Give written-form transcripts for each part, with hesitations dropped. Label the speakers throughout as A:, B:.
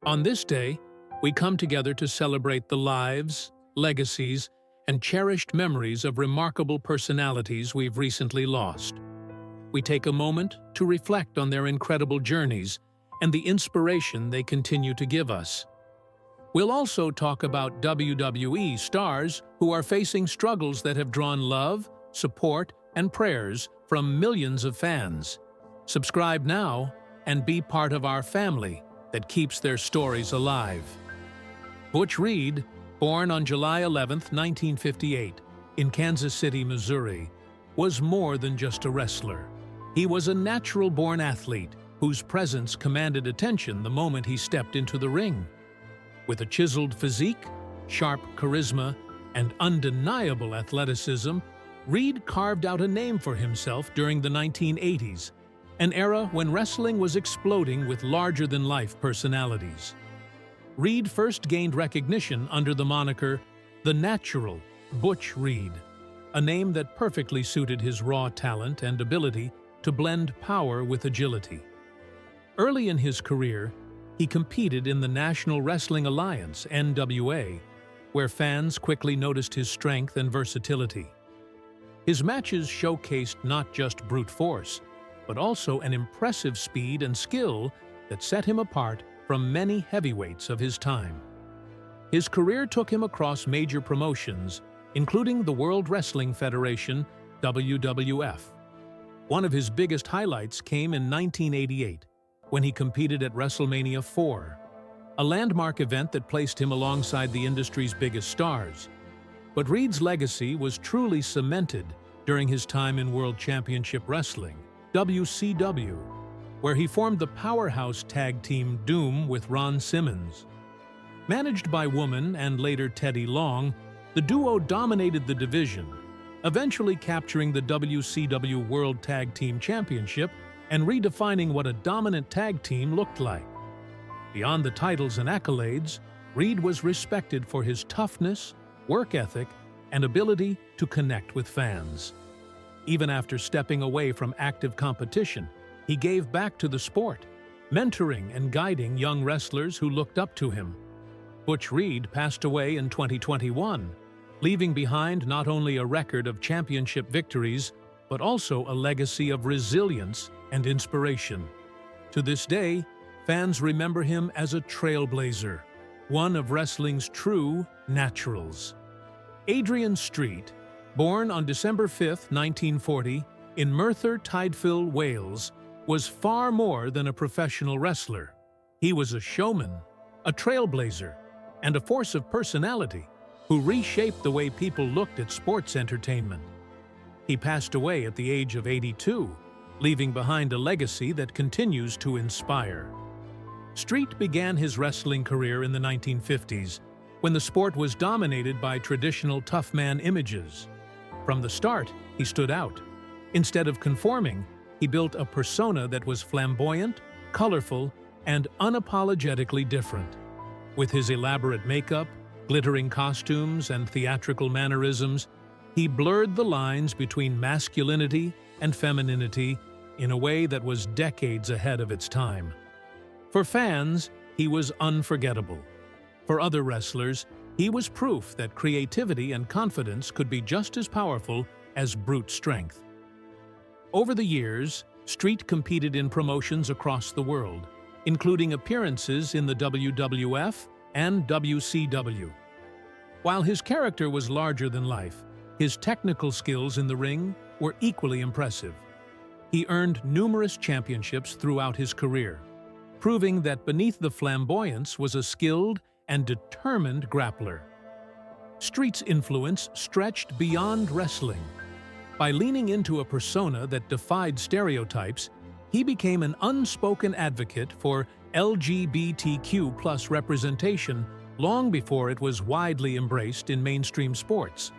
A: On this day, we come together to celebrate the lives, legacies, and cherished memories of remarkable personalities we've recently lost. We take a moment to reflect on their incredible journeys and the inspiration they continue to give us. We'll also talk about WWE stars who are facing struggles that have drawn love, support, and prayers from millions of fans. Subscribe now and be part of our family that keeps their stories alive. Butch Reed, born on July 11, 1958, in Kansas City, Missouri, was more than just a wrestler. He was a natural-born athlete whose presence commanded attention the moment he stepped into the ring. With a chiseled physique, sharp charisma, and undeniable athleticism, Reed carved out a name for himself during the 1980s, an era when wrestling was exploding with larger-than-life personalities. Reed first gained recognition under the moniker The Natural Butch Reed, a name that perfectly suited his raw talent and ability to blend power with agility. Early in his career, he competed in the National Wrestling Alliance, NWA, where fans quickly noticed his strength and versatility. His matches showcased not just brute force, but also an impressive speed and skill that set him apart from many heavyweights of his time. His career took him across major promotions, including the World Wrestling Federation, WWF. One of his biggest highlights came in 1988, when he competed at WrestleMania 4, a landmark event that placed him alongside the industry's biggest stars. But Reed's legacy was truly cemented during his time in World Championship Wrestling, WCW, where he formed the powerhouse tag team Doom with Ron Simmons. Managed by Woman and later Teddy Long, the duo dominated the division, eventually capturing the WCW World Tag Team Championship and redefining what a dominant tag team looked like. Beyond the titles and accolades, Reed was respected for his toughness, work ethic, and ability to connect with fans. Even after stepping away from active competition, he gave back to the sport, mentoring and guiding young wrestlers who looked up to him. Butch Reed passed away in 2021, leaving behind not only a record of championship victories, but also a legacy of resilience and inspiration. To this day, fans remember him as a trailblazer, one of wrestling's true naturals. Adrian Street, born on December 5, 1940, in Merthyr Tydfil, Wales, was far more than a professional wrestler. He was a showman, a trailblazer, and a force of personality who reshaped the way people looked at sports entertainment. He passed away at the age of 82, leaving behind a legacy that continues to inspire. Street began his wrestling career in the 1950s, when the sport was dominated by traditional tough man images. From the start, he stood out. Instead of conforming, he built a persona that was flamboyant, colorful, and unapologetically different. With his elaborate makeup, glittering costumes, and theatrical mannerisms, he blurred the lines between masculinity and femininity in a way that was decades ahead of its time. For fans, he was unforgettable. For other wrestlers, he was proof that creativity and confidence could be just as powerful as brute strength. Over the years, Street competed in promotions across the world, including appearances in the WWF and WCW. While his character was larger than life, his technical skills in the ring were equally impressive. He earned numerous championships throughout his career, proving that beneath the flamboyance was a skilled and determined grappler. Street's influence stretched beyond wrestling. By leaning into a persona that defied stereotypes, he became an unspoken advocate for LGBTQ+ representation long before it was widely embraced in mainstream sports.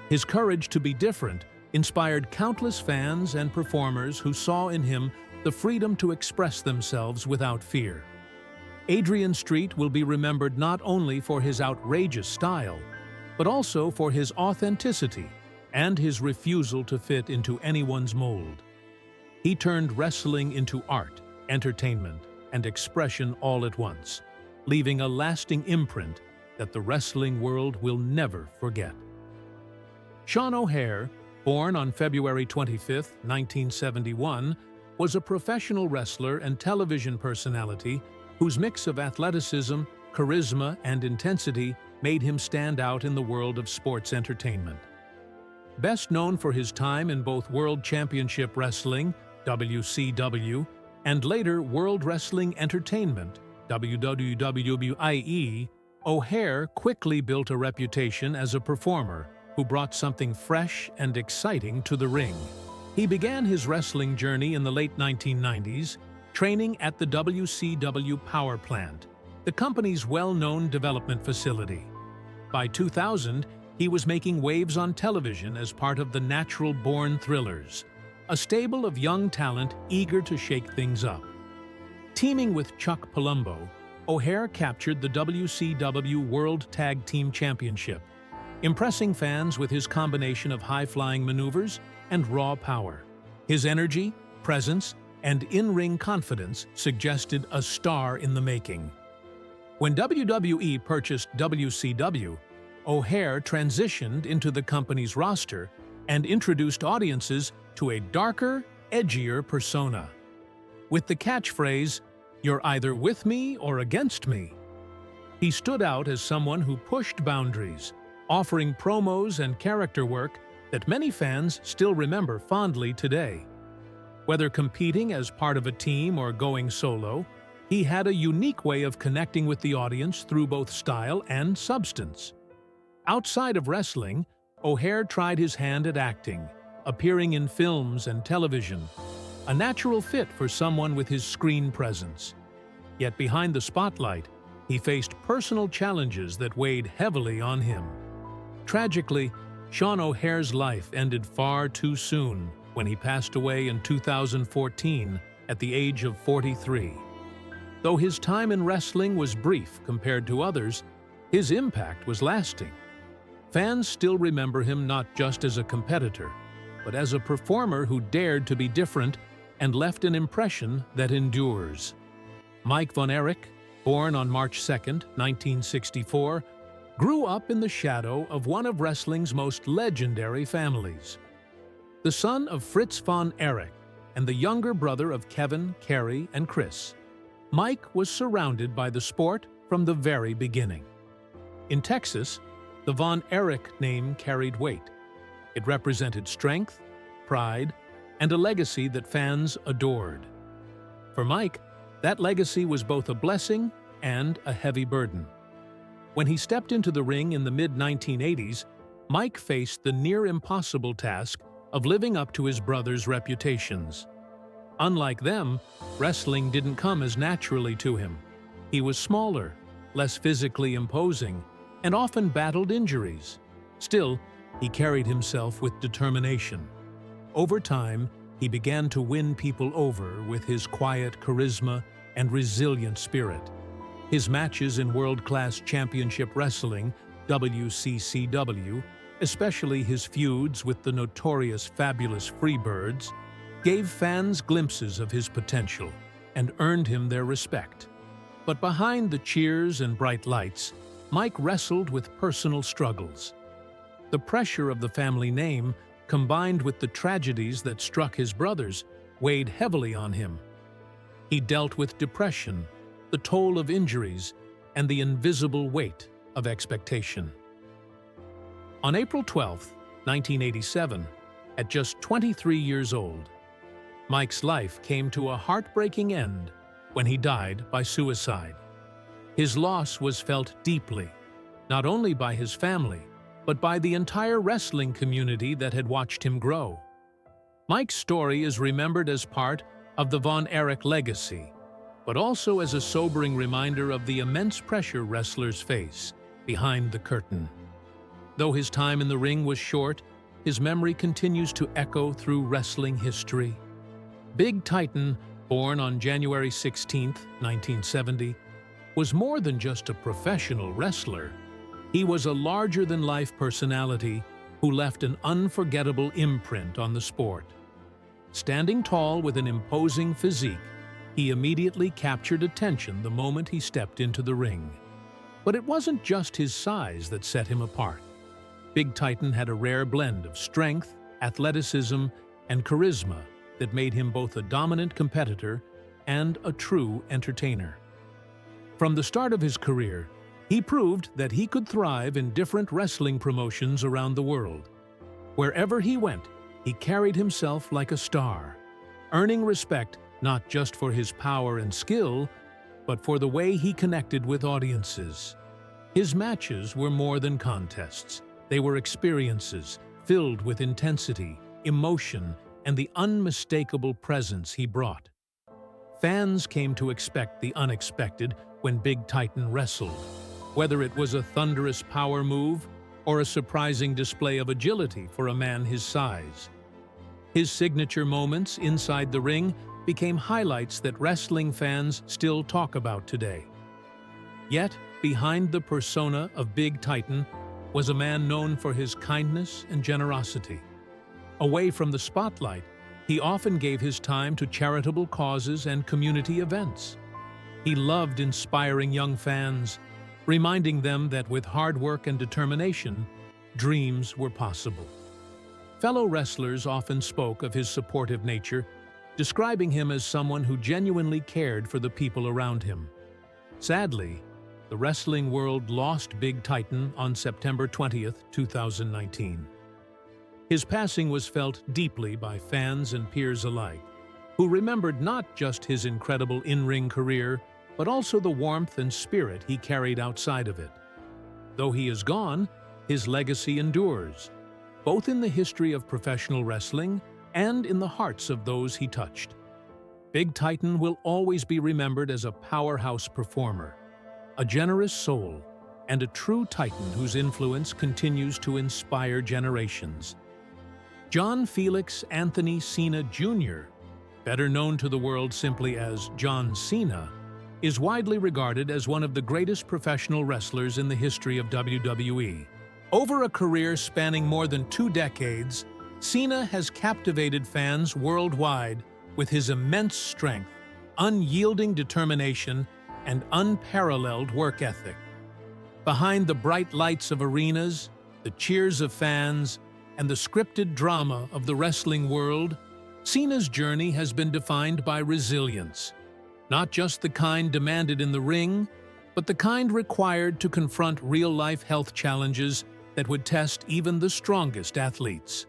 A: His courage to be different inspired countless fans and performers who saw in him the freedom to express themselves without fear. Adrian Street will be remembered not only for his outrageous style, but also for his authenticity and his refusal to fit into anyone's mold. He turned wrestling into art, entertainment, and expression all at once. leaving a lasting imprint that the wrestling world will never forget. Sean O'Haire, born on February 25, 1971, was a professional wrestler and television personality whose mix of athleticism, charisma, and intensity made him stand out in the world of sports entertainment. Best known for his time in both World Championship Wrestling, WCW, and later World Wrestling Entertainment, WWE, O'Haire quickly built a reputation as a performer who brought something fresh and exciting to the ring. He began his wrestling journey in the late 1990s, training at the WCW Power Plant, the company's well-known development facility. By 2000, he was making waves on television as part of the Natural Born Thrillers, a stable of young talent eager to shake things up. Teaming with Chuck Palumbo, O'Haire captured the WCW World Tag Team Championship, impressing fans with his combination of high-flying maneuvers and raw power. His energy, presence, and in-ring confidence suggested a star in the making. When WWE purchased WCW, O'Haire transitioned into the company's roster and introduced audiences to a darker, edgier persona. With the catchphrase, "You're either with me or against me," he stood out as someone who pushed boundaries, offering promos and character work that many fans still remember fondly today. Whether competing as part of a team or going solo, he had a unique way of connecting with the audience through both style and substance. Outside of wrestling, O'Haire tried his hand at acting, appearing in films and television, a natural fit for someone with his screen presence. Yet behind the spotlight, he faced personal challenges that weighed heavily on him. Tragically, Sean O'Haire's life ended far too soon when he passed away in 2014 at the age of 43. Though his time in wrestling was brief compared to others, his impact was lasting. Fans still remember him not just as a competitor, but as a performer who dared to be different and left an impression that endures. Mike von Erich, born on March 2, 1964, grew up in the shadow of one of wrestling's most legendary families. The son of Fritz von Erich and the younger brother of Kevin, Kerry, and Chris, Mike was surrounded by the sport from the very beginning. In Texas, the Von Erich name carried weight. It represented strength, pride, and a legacy that fans adored. For Mike, that legacy was both a blessing and a heavy burden. When he stepped into the ring in the mid-1980s, Mike faced the near-impossible task of living up to his brother's reputations. Unlike them, wrestling didn't come as naturally to him. He was smaller, less physically imposing, and often battled injuries. Still, he carried himself with determination. Over time, he began to win people over with his quiet charisma and resilient spirit. His matches in world-class championship wrestling, WCCW, especially his feuds with the notorious Fabulous Freebirds, gave fans glimpses of his potential and earned him their respect. But behind the cheers and bright lights, Mike wrestled with personal struggles. The pressure of the family name, combined with the tragedies that struck his brothers, weighed heavily on him. He dealt with depression, the toll of injuries, and the invisible weight of expectation. On April 12, 1987, at just 23 years old, Mike's life came to a heartbreaking end when he died by suicide. His loss was felt deeply, not only by his family, but by the entire wrestling community that had watched him grow. Mike's story is remembered as part of the Von Erich legacy, but also as a sobering reminder of the immense pressure wrestlers face behind the curtain. Though his time in the ring was short, his memory continues to echo through wrestling history. Big Titan, born on January 16, 1970, was more than just a professional wrestler. He was a larger-than-life personality who left an unforgettable imprint on the sport. Standing tall with an imposing physique, he immediately captured attention the moment he stepped into the ring. But it wasn't just his size that set him apart. Big Titan had a rare blend of strength, athleticism, and charisma that made him both a dominant competitor and a true entertainer. From the start of his career, he proved that he could thrive in different wrestling promotions around the world. Wherever he went, he carried himself like a star, earning respect not just for his power and skill, but for the way he connected with audiences. His matches were more than contests. They were experiences filled with intensity, emotion, and the unmistakable presence he brought. Fans came to expect the unexpected when Big Titan wrestled, whether it was a thunderous power move or a surprising display of agility for a man his size. His signature moments inside the ring became highlights that wrestling fans still talk about today. Yet, behind the persona of Big Titan was a man known for his kindness and generosity. Away from the spotlight, he often gave his time to charitable causes and community events. He loved inspiring young fans, reminding them that with hard work and determination, dreams were possible. Fellow wrestlers often spoke of his supportive nature, describing him as someone who genuinely cared for the people around him. Sadly, the wrestling world lost Big Titan on September 20th, 2019. His passing was felt deeply by fans and peers alike, who remembered not just his incredible in-ring career, but also the warmth and spirit he carried outside of it. Though he is gone, his legacy endures, both in the history of professional wrestling and in the hearts of those he touched. Big Titan will always be remembered as a powerhouse performer, a generous soul, and a true titan whose influence continues to inspire generations. John Felix Anthony Cena Jr., better known to the world simply as John Cena, is widely regarded as one of the greatest professional wrestlers in the history of WWE. Over a career spanning more than 2 decades, Cena has captivated fans worldwide with his immense strength, unyielding determination, and unparalleled work ethic. Behind the bright lights of arenas, the cheers of fans, and the scripted drama of the wrestling world, Cena's journey has been defined by resilience. Not just the kind demanded in the ring, but the kind required to confront real-life health challenges that would test even the strongest athletes.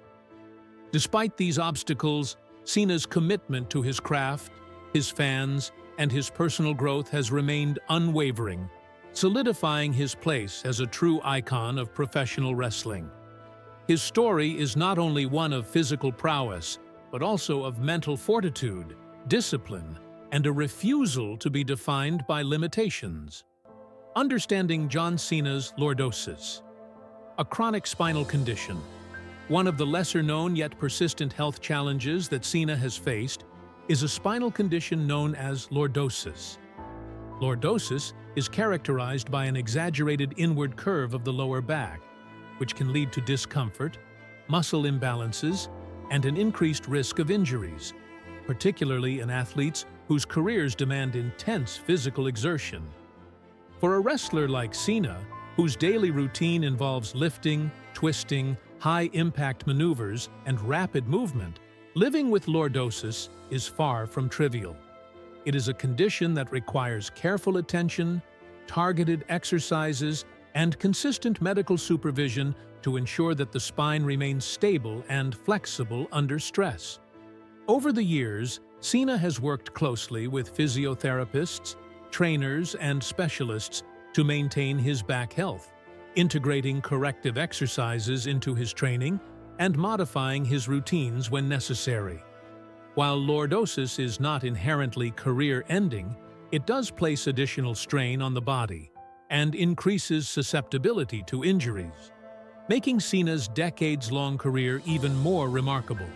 A: Despite these obstacles, Cena's commitment to his craft, his fans, and his personal growth has remained unwavering, solidifying his place as a true icon of professional wrestling. His story is not only one of physical prowess, but also of mental fortitude, discipline, and a refusal to be defined by limitations. Understanding John Cena's lordosis, a chronic spinal condition, one of the lesser-known yet persistent health challenges that Cena has faced, is a spinal condition known as lordosis. Lordosis is characterized by an exaggerated inward curve of the lower back, which can lead to discomfort, muscle imbalances, and an increased risk of injuries, particularly in athletes whose careers demand intense physical exertion. For a wrestler like Cena, whose daily routine involves lifting, twisting, high-impact maneuvers, and rapid movement, living with lordosis is far from trivial. It is a condition that requires careful attention, targeted exercises, and consistent medical supervision to ensure that the spine remains stable and flexible under stress. Over the years, Cena has worked closely with physiotherapists, trainers, and specialists to maintain his back health, integrating corrective exercises into his training and modifying his routines when necessary. While lordosis is not inherently career-ending, it does place additional strain on the body and increases susceptibility to injuries, making Cena's decades-long career even more remarkable.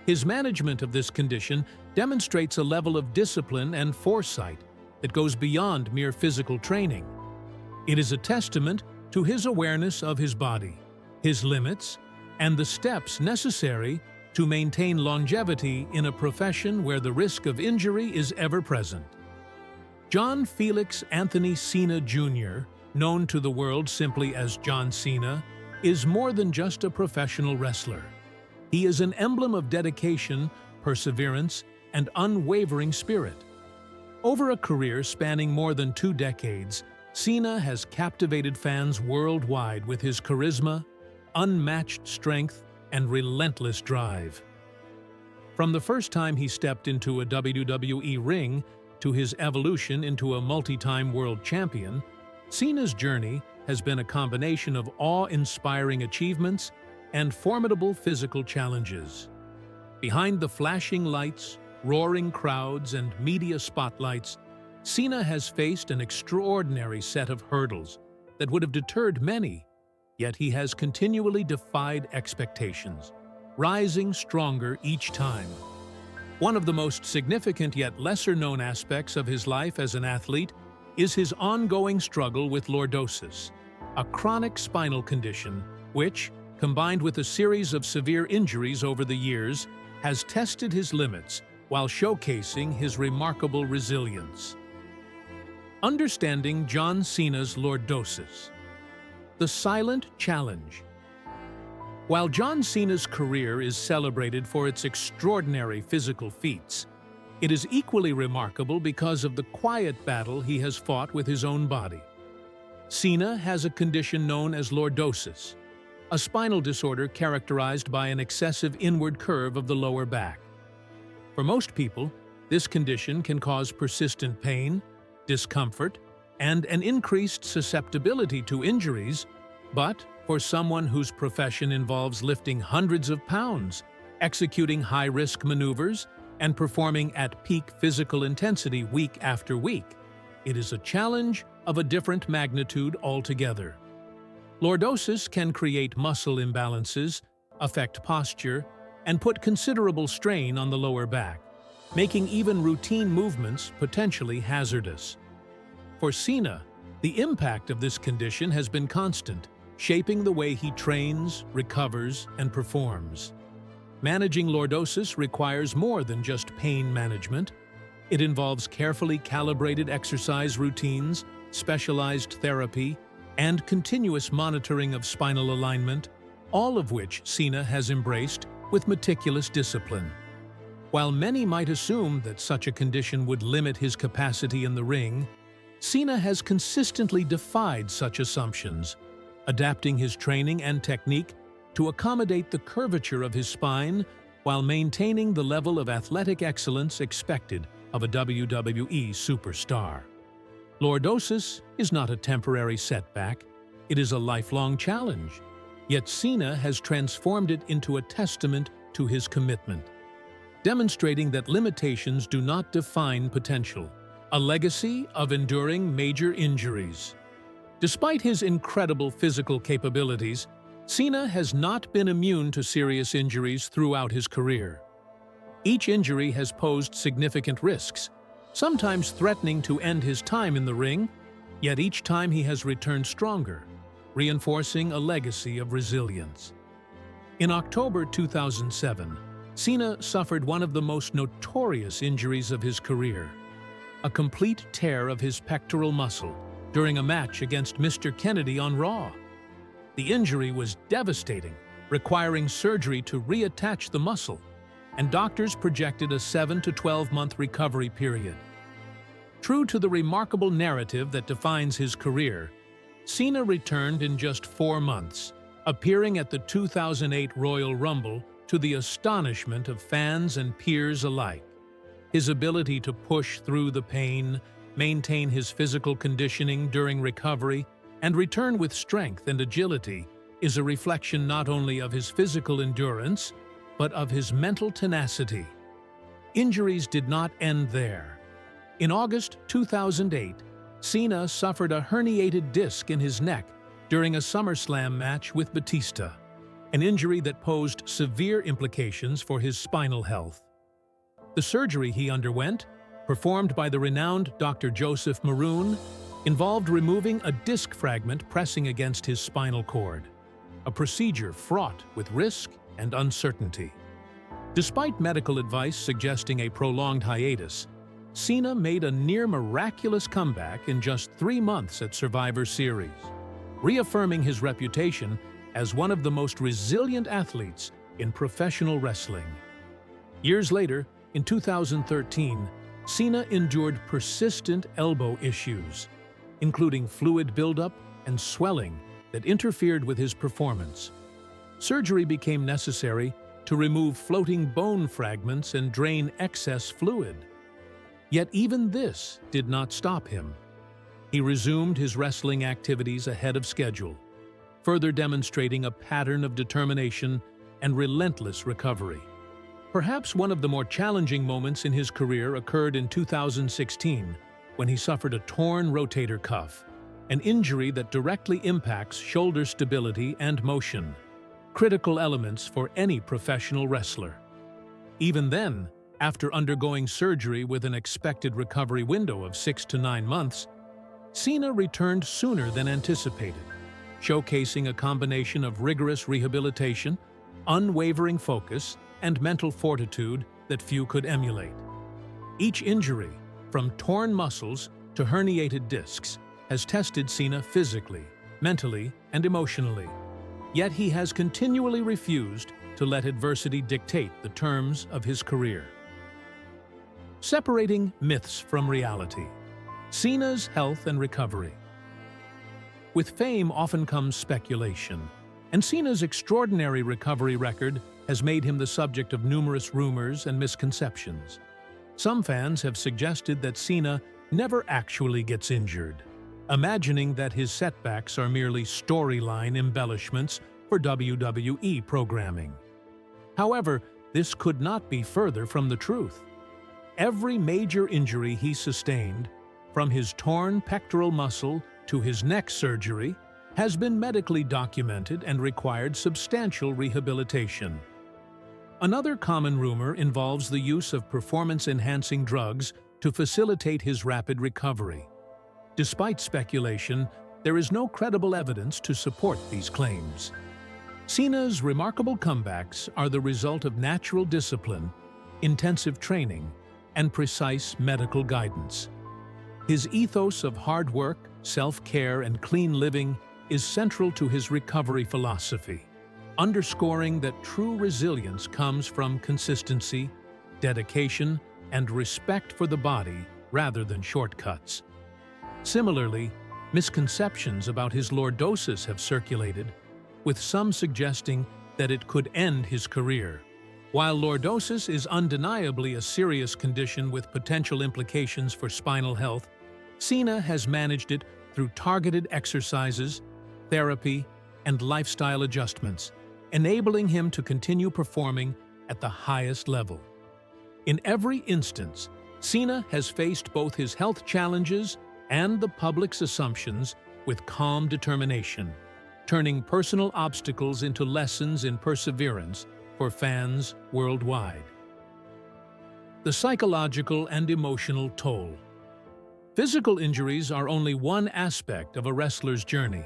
A: His management of this condition demonstrates a level of discipline and foresight that goes beyond mere physical training. It is a testament to his awareness of his body, his limits, and the steps necessary to maintain longevity in a profession where the risk of injury is ever present. John Felix Anthony Cena Jr., known to the world simply as John Cena, is more than just a professional wrestler. He is an emblem of dedication, perseverance, and unwavering spirit. Over a career spanning more than 2 decades, Cena has captivated fans worldwide with his charisma, unmatched strength, and relentless drive. From the first time he stepped into a WWE ring to his evolution into a multi-time world champion, Cena's journey has been a combination of awe-inspiring achievements and formidable physical challenges. Behind the flashing lights, roaring crowds, and media spotlights, Cena has faced an extraordinary set of hurdles that would have deterred many, yet he has continually defied expectations, rising stronger each time. One of the most significant yet lesser-known aspects of his life as an athlete is his ongoing struggle with lordosis, a chronic spinal condition which, combined with a series of severe injuries over the years, has tested his limits while showcasing his remarkable resilience. Understanding John Cena's lordosis. The silent challenge. While John Cena's career is celebrated for its extraordinary physical feats, it is equally remarkable because of the quiet battle he has fought with his own body. Cena has a condition known as lordosis, a spinal disorder characterized by an excessive inward curve of the lower back. For most people, this condition can cause persistent pain, discomfort, and an increased susceptibility to injuries, but for someone whose profession involves lifting hundreds of pounds, executing high-risk maneuvers, and performing at peak physical intensity week after week, it is a challenge of a different magnitude altogether. Lordosis can create muscle imbalances, affect posture, and put considerable strain on the lower back, making even routine movements potentially hazardous. For Cena, the impact of this condition has been constant, shaping the way he trains, recovers, and performs. Managing lordosis requires more than just pain management. It involves carefully calibrated exercise routines, specialized therapy, and continuous monitoring of spinal alignment, all of which Cena has embraced with meticulous discipline. While many might assume that such a condition would limit his capacity in the ring, Cena has consistently defied such assumptions, adapting his training and technique to accommodate the curvature of his spine while maintaining the level of athletic excellence expected of a WWE superstar. Lordosis is not a temporary setback, it is a lifelong challenge. Yet Cena has transformed it into a testament to his commitment, demonstrating that limitations do not define potential, a legacy of enduring major injuries. Despite his incredible physical capabilities, Cena has not been immune to serious injuries throughout his career. Each injury has posed significant risks, sometimes threatening to end his time in the ring, yet each time he has returned stronger, reinforcing a legacy of resilience. In October 2007, Cena suffered one of the most notorious injuries of his career, a complete tear of his pectoral muscle during a match against Mr. Kennedy on Raw. The injury was devastating, requiring surgery to reattach the muscle, and doctors projected a 7 to 12-month recovery period. True to the remarkable narrative that defines his career, Cena returned in just 4 months, appearing at the 2008 Royal Rumble to the astonishment of fans and peers alike. His ability to push through the pain, maintain his physical conditioning during recovery, and return with strength and agility is a reflection not only of his physical endurance, but of his mental tenacity. Injuries did not end there. In August 2008, Cena suffered a herniated disc in his neck during a SummerSlam match with Batista, an injury that posed severe implications for his spinal health. The surgery he underwent, performed by the renowned Dr. Joseph Maroon, involved removing a disc fragment pressing against his spinal cord, a procedure fraught with risk and uncertainty. Despite medical advice suggesting a prolonged hiatus, Cena made a near-miraculous comeback in just 3 months at Survivor Series, reaffirming his reputation as one of the most resilient athletes in professional wrestling. Years later, in 2013, Cena endured persistent elbow issues, including fluid buildup and swelling that interfered with his performance. Surgery became necessary to remove floating bone fragments and drain excess fluid. Yet even this did not stop him. He resumed his wrestling activities ahead of schedule, further demonstrating a pattern of determination and relentless recovery. Perhaps one of the more challenging moments in his career occurred in 2016, when he suffered a torn rotator cuff, an injury that directly impacts shoulder stability and motion, critical elements for any professional wrestler. Even then, after undergoing surgery with an expected recovery window of 6 to 9 months, Cena returned sooner than anticipated, showcasing a combination of rigorous rehabilitation, unwavering focus, and mental fortitude that few could emulate. Each injury, from torn muscles to herniated discs, has tested Cena physically, mentally, and emotionally. Yet he has continually refused to let adversity dictate the terms of his career. Separating myths from reality. Cena's health and recovery. With fame often comes speculation, and Cena's extraordinary recovery record has made him the subject of numerous rumors and misconceptions. Some fans have suggested that Cena never actually gets injured, imagining that his setbacks are merely storyline embellishments for WWE programming. However, this could not be further from the truth. Every major injury he sustained, from his torn pectoral muscle to his neck surgery, has been medically documented and required substantial rehabilitation. Another common rumor involves the use of performance-enhancing drugs to facilitate his rapid recovery. Despite speculation, there is no credible evidence to support these claims. Cena's remarkable comebacks are the result of natural discipline, intensive training, and precise medical guidance. His ethos of hard work, self-care, and clean living is central to his recovery philosophy, underscoring that true resilience comes from consistency, dedication, and respect for the body rather than shortcuts. Similarly, misconceptions about his lordosis have circulated, with some suggesting that it could end his career. While lordosis is undeniably a serious condition with potential implications for spinal health, Cena has managed it through targeted exercises, therapy, and lifestyle adjustments, enabling him to continue performing at the highest level. In every instance, Cena has faced both his health challenges and the public's assumptions with calm determination, turning personal obstacles into lessons in perseverance for fans worldwide. The psychological and emotional toll. Physical injuries are only one aspect of a wrestler's journey.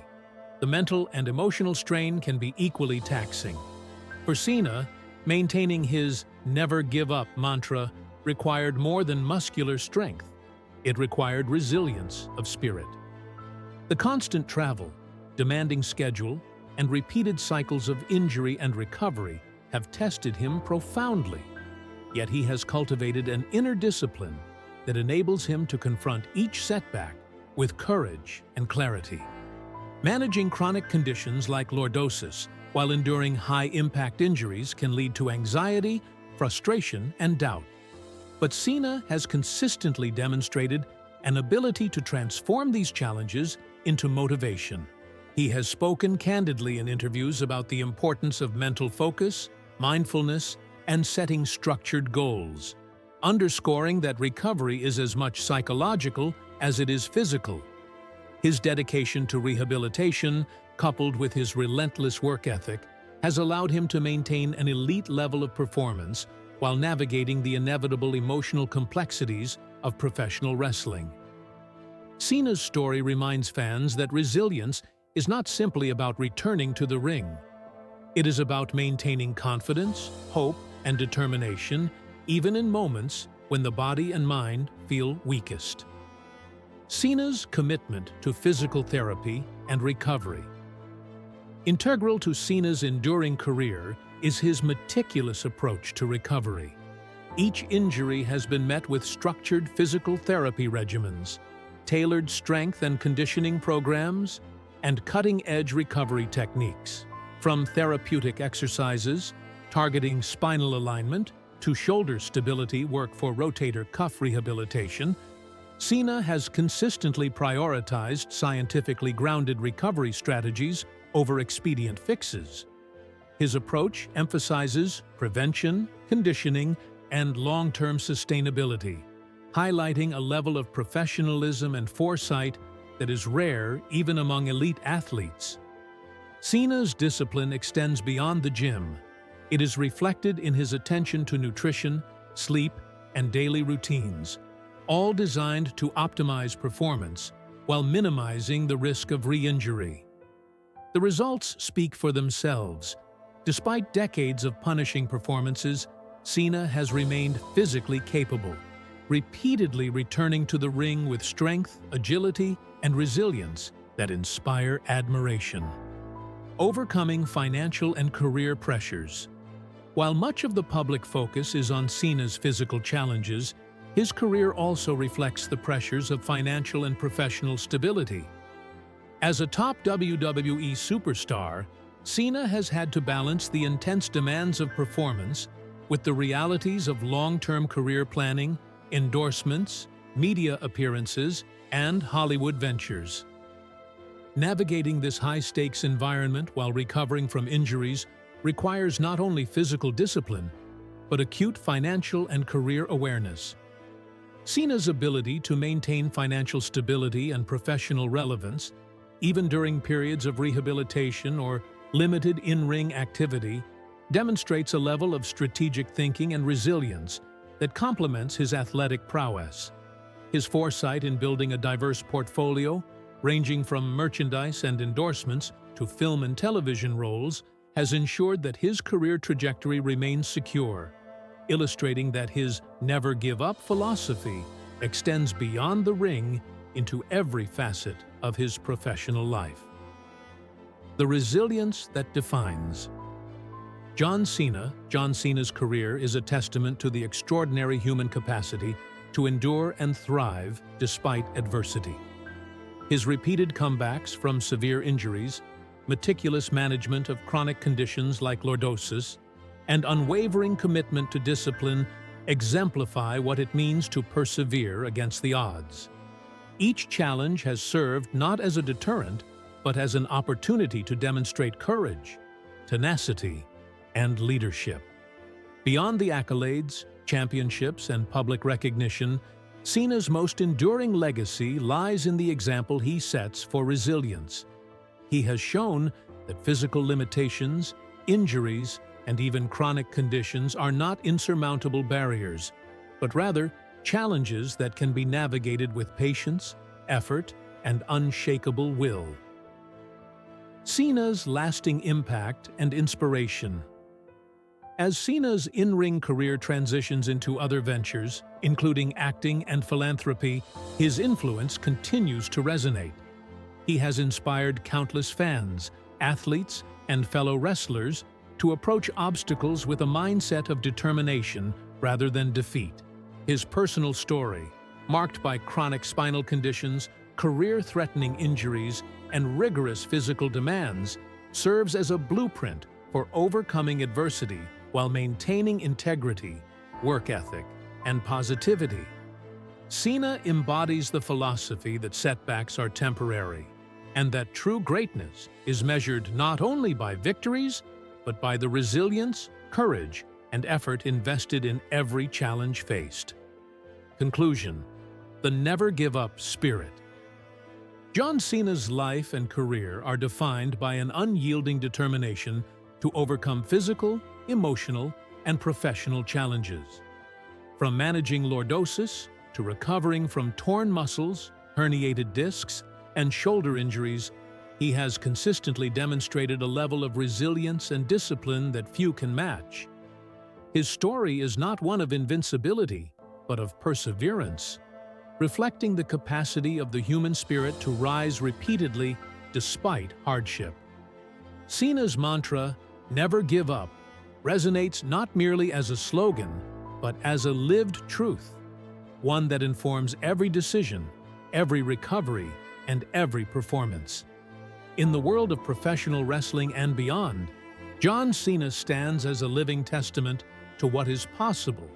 A: The mental and emotional strain can be equally taxing. For Cena, maintaining his "never give up" mantra required more than muscular strength. It required resilience of spirit. The constant travel, demanding schedule, and repeated cycles of injury and recovery have tested him profoundly. Yet he has cultivated an inner discipline that enables him to confront each setback with courage and clarity. Managing chronic conditions like lordosis while enduring high-impact injuries can lead to anxiety, frustration, and doubt. But Cena has consistently demonstrated an ability to transform these challenges into motivation. He has spoken candidly in interviews about the importance of mental focus, mindfulness, and setting structured goals, underscoring that recovery is as much psychological as it is physical. His dedication to rehabilitation, coupled with his relentless work ethic, has allowed him to maintain an elite level of performance while navigating the inevitable emotional complexities of professional wrestling. Cena's story reminds fans that resilience is not simply about returning to the ring. It is about maintaining confidence, hope, and determination, even in moments when the body and mind feel weakest. Cena's commitment to physical therapy and recovery. Integral to Cena's enduring career is his meticulous approach to recovery. Each injury has been met with structured physical therapy regimens, tailored strength and conditioning programs, and cutting-edge recovery techniques. From therapeutic exercises, targeting spinal alignment, to shoulder stability work for rotator cuff rehabilitation, Cena has consistently prioritized scientifically grounded recovery strategies over expedient fixes. His approach emphasizes prevention, conditioning, and long-term sustainability, highlighting a level of professionalism and foresight that is rare even among elite athletes. Cena's discipline extends beyond the gym. It is reflected in his attention to nutrition, sleep, and daily routines, all designed to optimize performance while minimizing the risk of re-injury. The results speak for themselves. Despite decades of punishing performances, Cena has remained physically capable, repeatedly returning to the ring with strength, agility, and resilience that inspire admiration. Overcoming financial and career pressures. While much of the public focus is on Cena's physical challenges, his career also reflects the pressures of financial and professional stability. As a top WWE superstar, Cena has had to balance the intense demands of performance with the realities of long-term career planning, endorsements, media appearances, and Hollywood ventures. Navigating this high-stakes environment while recovering from injuries requires not only physical discipline, but acute financial and career awareness. Cena's ability to maintain financial stability and professional relevance, even during periods of rehabilitation or limited in-ring activity, demonstrates a level of strategic thinking and resilience that complements his athletic prowess. His foresight in building a diverse portfolio, ranging from merchandise and endorsements to film and television roles, has ensured that his career trajectory remains secure, illustrating that his never-give-up philosophy extends beyond the ring into every facet of his professional life. The resilience that defines. John Cena's career is a testament to the extraordinary human capacity to endure and thrive despite adversity. His repeated comebacks from severe injuries, meticulous management of chronic conditions like lordosis, and unwavering commitment to discipline exemplify what it means to persevere against the odds. Each challenge has served not as a deterrent, but as an opportunity to demonstrate courage, tenacity, and leadership. Beyond the accolades, championships, and public recognition, Cena's most enduring legacy lies in the example he sets for resilience. He has shown that physical limitations, injuries, and even chronic conditions are not insurmountable barriers, but rather challenges that can be navigated with patience, effort, and unshakable will. Cena's lasting impact and inspiration. As Cena's in-ring career transitions into other ventures, including acting and philanthropy, his influence continues to resonate. He has inspired countless fans, athletes, and fellow wrestlers to approach obstacles with a mindset of determination rather than defeat. His personal story, marked by chronic spinal conditions, career-threatening injuries, and rigorous physical demands, serves as a blueprint for overcoming adversity while maintaining integrity, work ethic, and positivity. Cena embodies the philosophy that setbacks are temporary, and that true greatness is measured not only by victories, but by the resilience, courage, and effort invested in every challenge faced. Conclusion: the never-give-up spirit. John Cena's life and career are defined by an unyielding determination to overcome physical, emotional, and professional challenges. From managing lordosis to recovering from torn muscles, herniated discs, and shoulder injuries, he has consistently demonstrated a level of resilience and discipline that few can match. His story is not one of invincibility, but of perseverance, reflecting the capacity of the human spirit to rise repeatedly despite hardship. Cena's mantra, "Never give up," resonates not merely as a slogan, but as a lived truth, one that informs every decision, every recovery, and every performance. In the world of professional wrestling and beyond, John Cena stands as a living testament to what is possible